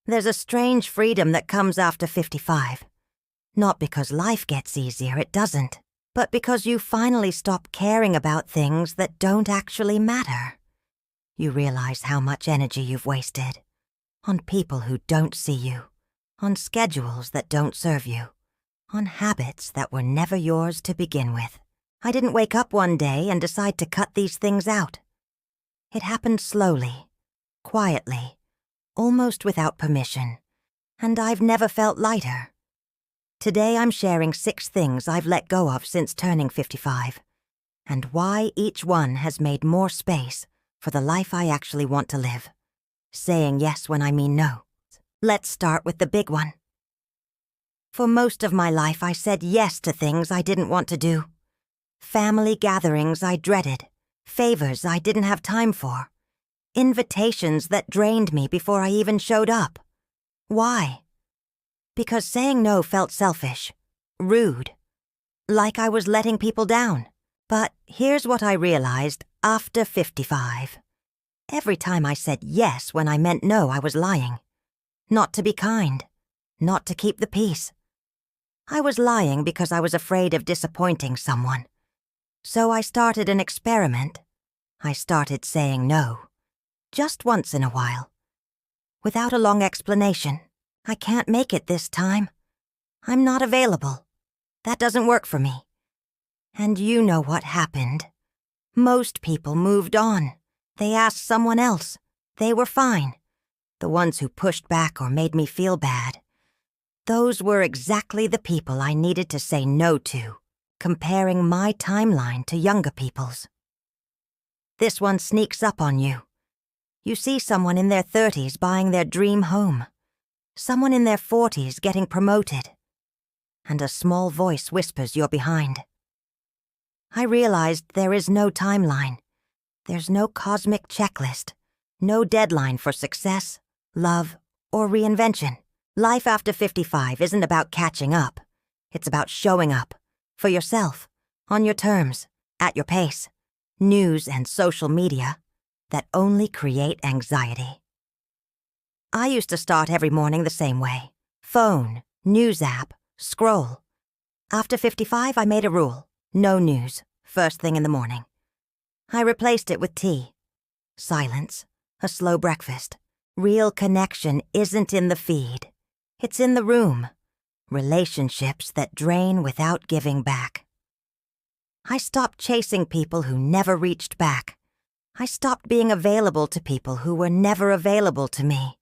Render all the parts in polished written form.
There's a strange freedom that comes after 55. Not because life gets easier, it doesn't, but because you finally stop caring about things that don't actually matter. You realize how much energy you've wasted on people who don't see you, on schedules that don't serve you, on habits that were never yours to begin with. I didn't wake up one day and decide to cut these things out. It happened slowly, quietly, almost without permission, and I've never felt lighter. Today I'm sharing 6 things I've let go of since turning 55, and why each one has made more space for the life I actually want to live. Saying yes when I mean no. Let's start with the big one. For most of my life, I said yes to things I didn't want to do. Family gatherings I dreaded, favors I didn't have time for, invitations that drained me before I even showed up. Why? Because saying no felt selfish, rude, like I was letting people down. But here's what I realized after 55. Every time I said yes when I meant no, I was lying. Not to be kind, not to keep the peace. I was lying because I was afraid of disappointing someone. So I started an experiment. I started saying no, just once in a while, without a long explanation. I can't make it this time. I'm not available. That doesn't work for me. And you know what happened. Most people moved on. They asked someone else. They were fine. The ones who pushed back or made me feel bad. Those were exactly the people I needed to say no to, comparing my timeline to younger people's. This one sneaks up on you. You see someone in their 30s buying their dream home, someone in their 40s getting promoted, and a small voice whispers you're behind. I realized there is no timeline. There's no cosmic checklist, no deadline for success, love, or reinvention. Life after 55 isn't about catching up. It's about showing up, for yourself, on your terms, at your pace. News and social media that only create anxiety. I used to start every morning the same way. Phone, news app, scroll. After 55, I made a rule. No news, first thing in the morning. I replaced it with tea. Silence, a slow breakfast. Real connection isn't in the feed. It's in the room. Relationships that drain without giving back. I stopped chasing people who never reached back. I stopped being available to people who were never available to me.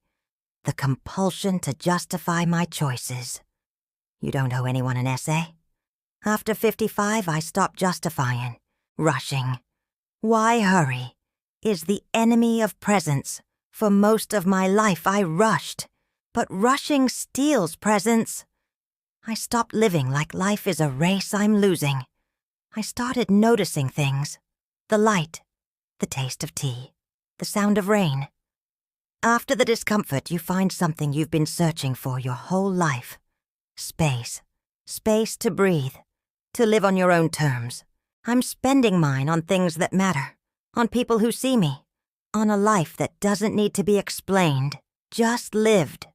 The compulsion to justify my choices. You don't owe anyone an essay. After 55, I stopped justifying, rushing. Why hurry is the enemy of presence. For most of my life, I rushed. But rushing steals presence. I stopped living like life is a race I'm losing. I started noticing things. The light, the taste of tea, the sound of rain. After the discomfort, you find something you've been searching for your whole life. Space. Space to breathe. To live on your own terms. I'm spending mine on things that matter. On people who see me. On a life that doesn't need to be explained. Just lived.